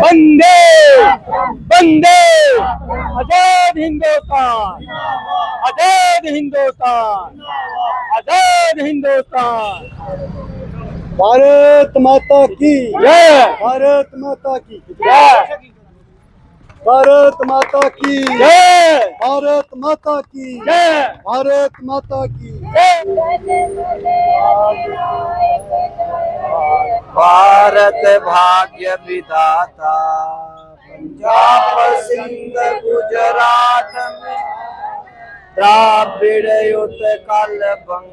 वंदे वंदे आजाद हिंदुस्तान, आजाद हिंदुस्तान, आजाद हिंदुस्तान। भारत माता की जय, भारत माता की जय, भारत माता की जय, भारत माता की जय, भारत माता की भारत भाग्य विधाता, पंजाब सिंध गुजरात में द्राविड़ उत्कल बंग,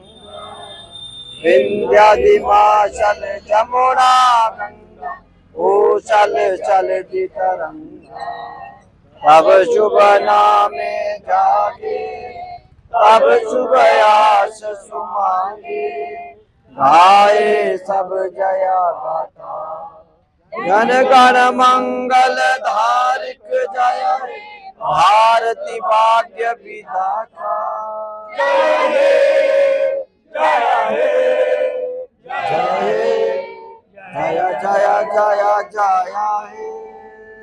विंध्यादिमाचल जमुना गंगा, ऊचल चलती तरंगा। तब शुभ नामे जागे, तब शुभ आस सुमांगे, गाए सब जया गाथा, जन गण मंगल धारिक जय, भारती भाग्य विधाता। जय हे, जय जय जय जय हे।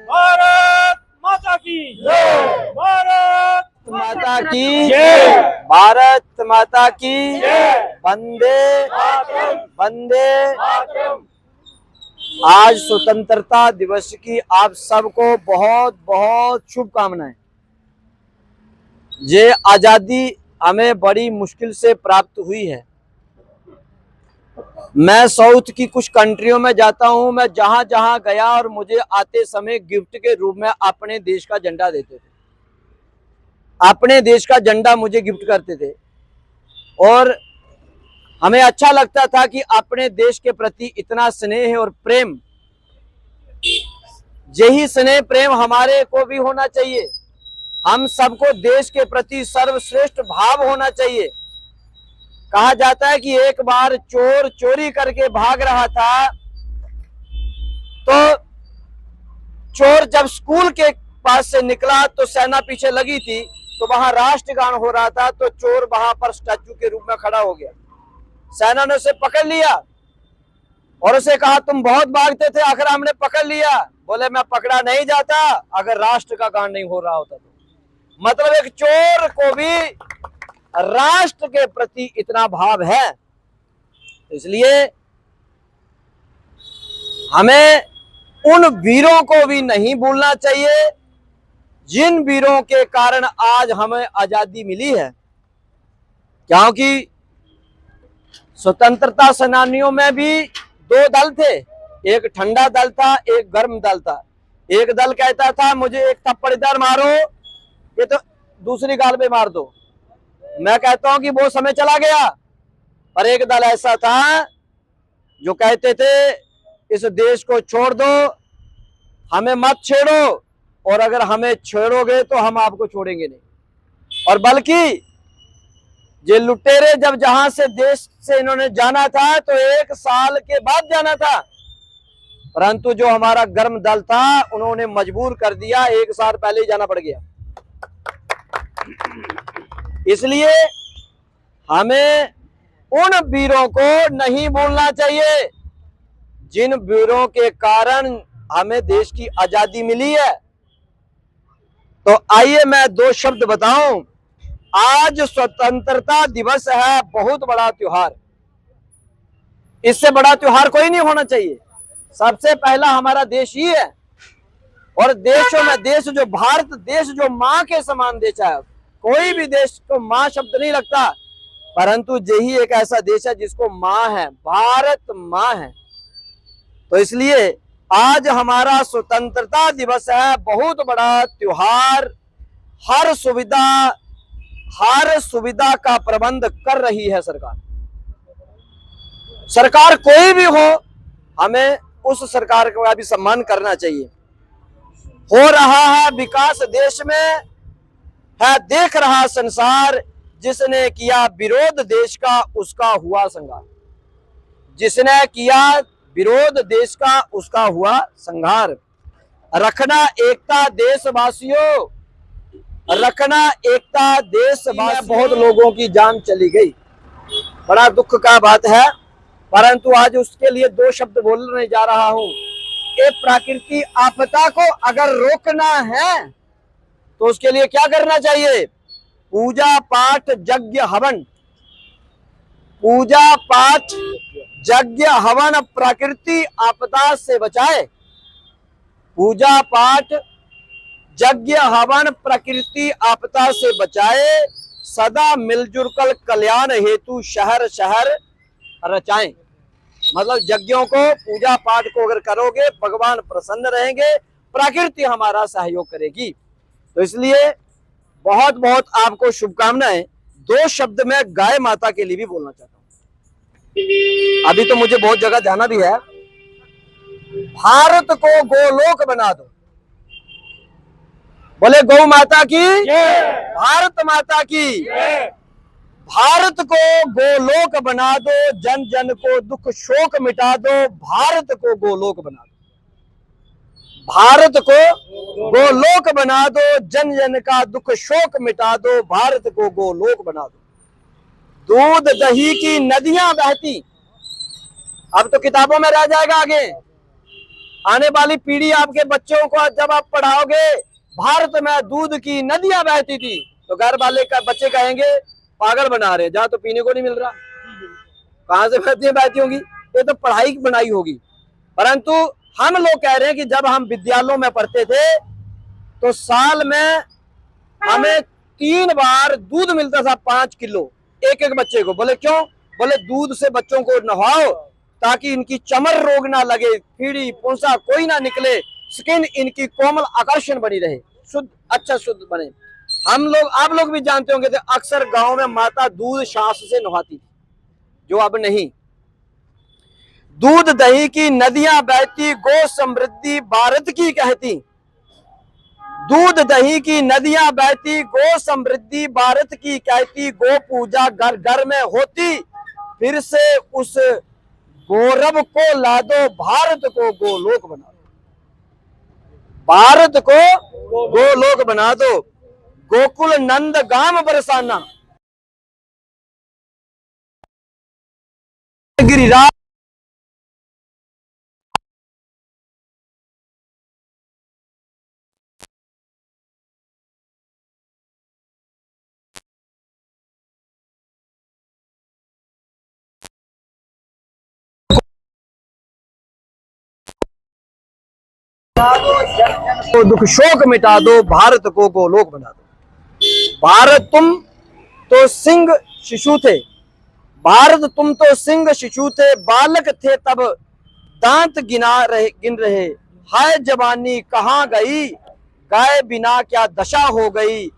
भारत माता की जय, भारत माता की जय, भारत माता की जय, वंदे मातरम, वंदे। मातरम। आज स्वतंत्रता दिवस की आप सबको बहुत बहुत शुभकामनाएं। ये आजादी हमें बड़ी मुश्किल से प्राप्त हुई है। मैं साउथ की कुछ कंट्रियों में जाता हूं, मैं जहां जहां गया और मुझे आते समय गिफ्ट के रूप में अपने देश का झंडा देते थे, अपने देश का झंडा मुझे गिफ्ट करते थे। और हमें अच्छा लगता था कि अपने देश के प्रति इतना स्नेह और प्रेम, यही स्नेह प्रेम हमारे को भी होना चाहिए। हम सबको देश के प्रति सर्वश्रेष्ठ भाव होना चाहिए। कहा जाता है कि एक बार चोर चोरी करके भाग रहा था, तो चोर जब स्कूल के पास से निकला तो सेना पीछे लगी थी, तो वहां राष्ट्रगान हो रहा था, तो चोर वहां पर स्टैचू के रूप में खड़ा हो गया। सेना ने उसे पकड़ लिया और उसे कहा तुम बहुत भागते थे, आखिर हमने पकड़ लिया। बोले मैं पकड़ा नहीं जाता अगर राष्ट्र का गान नहीं हो रहा होता तो। मतलब एक चोर को भी राष्ट्र के प्रति इतना भाव है। इसलिए हमें उन वीरों को भी नहीं भूलना चाहिए जिन वीरों के कारण आज हमें आजादी मिली है। क्योंकि स्वतंत्रता सेनानियों में भी दो दल थे, एक ठंडा दल था, एक गर्म दल था। एक दल कहता था मुझे एक थप्पड़ इधर मारो, ये तो दूसरी गाल पे मार दो। मैं कहता हूं कि वो समय चला गया। पर एक दल ऐसा था जो कहते थे इस देश को छोड़ दो, हमें मत छेड़ो, और अगर हमें छेड़ोगे तो हम आपको छोड़ेंगे नहीं। और बल्कि ये लुटेरे जब जहां से देश से इन्होंने जाना था तो 1 साल के बाद जाना था, परंतु जो हमारा गर्म दल था उन्होंने मजबूर कर दिया, 1 साल पहले ही जाना पड़ गया। इसलिए हमें उन वीरों को नहीं भूलना चाहिए जिन वीरों के कारण हमें देश की आजादी मिली है। तो आइए मैं 2 शब्द बताऊं। आज स्वतंत्रता दिवस है, बहुत बड़ा त्योहार। इससे बड़ा त्योहार कोई नहीं होना चाहिए। सबसे पहला हमारा देश ही है, और देशों में देश जो भारत देश जो माँ के समान देश है। कोई भी देश को माँ शब्द नहीं लगता, परंतु यही एक ऐसा देश है जिसको माँ है, भारत माँ है। तो इसलिए आज हमारा स्वतंत्रता दिवस है, बहुत बड़ा त्योहार। हर सुविधा का प्रबंध कर रही है सरकार। सरकार कोई भी हो, हमें उस सरकार का भी सम्मान करना चाहिए। हो रहा है विकास देश में है, देख रहा संसार। जिसने किया विरोध देश का उसका हुआ संहार, जिसने किया विरोध देश का उसका हुआ संहार। रखना एकता देशवासियों, रखना एकता देशवासियों। बहुत लोगों की जान चली गई, बड़ा दुख का बात है, परंतु आज उसके लिए 2 शब्द बोलने जा रहा हूं। ये प्राकृतिक आपदा को अगर रोकना है तो उसके लिए क्या करना चाहिए? पूजा पाठ यज्ञ हवन, पूजा पाठ यज्ञ हवन प्रकृति आपदा से बचाए। पूजा पाठ यज्ञ हवन प्रकृति आपदा से बचाए, सदा मिलजुल कर कल्याण हेतु शहर शहर रचाएं। मतलब यज्ञों को, पूजा पाठ को अगर करोगे भगवान प्रसन्न रहेंगे, प्रकृति हमारा सहयोग करेगी। तो इसलिए बहुत बहुत आपको शुभकामनाएं। 2 शब्द मैं गाय माता के लिए भी बोलना चाहता हूं। अभी तो मुझे बहुत जगह जाना भी है। भारत को गोलोक बना दो। बोले गौ माता की, भारत माता की। भारत को गोलोक बना दो, जन जन को दुख शोक मिटा दो, भारत को गोलोक बना दो। भारत को गोलोक बना दो, जन जन का दुख शोक मिटा दो, भारत को गोलोक बना दो। दूध दही की नदियां बहती, अब तो किताबों में रह जाएगा। आगे आने वाली पीढ़ी, आपके बच्चों को जब आप पढ़ाओगे भारत में दूध की नदियां बहती थी, तो घर वाले का बच्चे कहेंगे पागल बना रहे, जहां तो पीने को नहीं मिल रहा, कहां से बहती होंगी, ये तो पढ़ाई बनाई होगी। परंतु हम लोग कह रहे हैं कि जब हम विद्यालयों में पढ़ते थे तो साल में हमें 3 बार दूध मिलता था, 5 किलो एक एक बच्चे को। बोले क्यों? बोले दूध से बच्चों को नहवाओ ताकि इनकी चमर रोग ना लगे, कीड़ी पूंसा कोई ना निकले, स्किन इनकी कोमल आकर्षण बनी रहे, शुद्ध अच्छा शुद्ध बने। हम लोग, आप लोग भी जानते होंगे, अक्सर गांव में माता दूध सांस से नहाती थी, जो अब नहीं। दूध दही की नदियां बहती, गो समृद्धि भारत की कहती। दूध दही की नदियां बहती, गो समृद्धि भारत की कहती, गो पूजा घर घर में होती, फिर से उस गौरव को ला दो, भारत को गोलोक बना दो। भारत को गोलोक बना दो, गोकुल नंद गाम बरसाना, गिरिराज को दुख शोक मिटा दो, भारत को गोलोक बना दो। भारत तुम तो सिंह शिशु थे, भारत तुम तो सिंह शिशु थे, बालक थे तब दांत गिन रहे, हाय जवानी कहाँ गई, गाय बिना क्या दशा हो गई,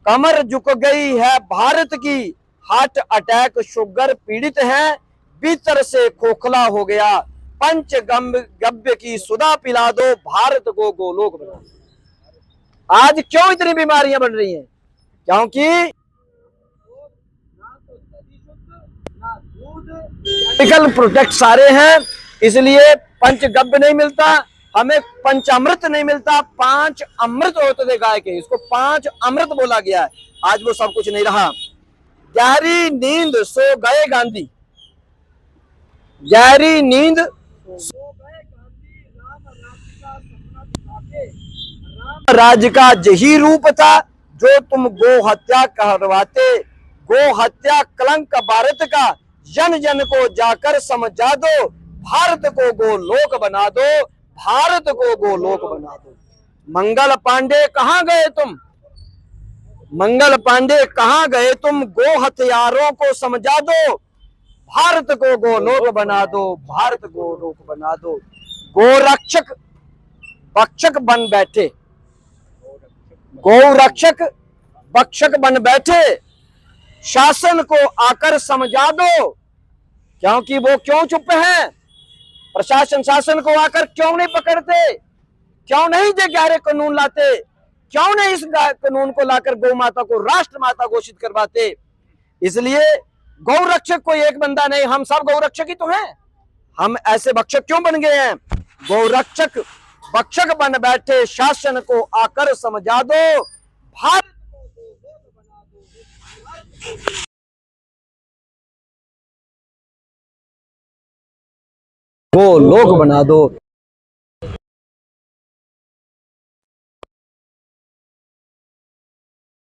कमर झुक गई है भारत की, हार्ट अटैक शुगर पीड़ित है, भीतर से खोखला हो गया, पंच गव्य की सुधा पिला दो, भारत को गोलोक बना दो। आज क्यों इतनी बीमारियां बढ़ रही हैं? क्योंकि केमिकल प्रोडक्ट सारे हैं, इसलिए पंचगव्य नहीं मिलता, हमें पंचामृत नहीं मिलता। 5 अमृत होते थे गाय के, इसको 5 अमृत बोला गया है। आज वो सब कुछ नहीं रहा। गहरी नींद सो गए गांधी, गहरी नींद सो गए गांधी, राम राज्य का यही रूप था जो तुम गो हत्या करवाते, गो हत्या कलंक भारत का, जन जन को जाकर समझा दो, भारत को गोलोक बना दो, भारत को गोलोक बना दो। मंगल पांडे कहां गए तुम, मंगल पांडे कहां गए तुम, गो हत्यारों को समझा दो, भारत को गोलोक बना दो, भारत को गोलोक बना दो। गोरक्षक भक्षक बन बैठे, गौरक्षक भक्षक बन बैठे, शासन को आकर समझा दो, क्योंकि वो क्यों चुप हैं? प्रशासन शासन को आकर क्यों नहीं पकड़ते? क्यों नहीं ये गहरे कानून लाते? क्यों नहीं इस कानून को लाकर गौ माता को राष्ट्र माता घोषित करवाते? इसलिए गौरक्षक कोई एक बंदा नहीं, हम सब गौरक्षक ही तो हैं। हम ऐसे भक्षक क्यों बन गए हैं? गौरक्षक भक्षक बन बैठे, शासन को आकर समझा दो, भारत को लोक बना दो।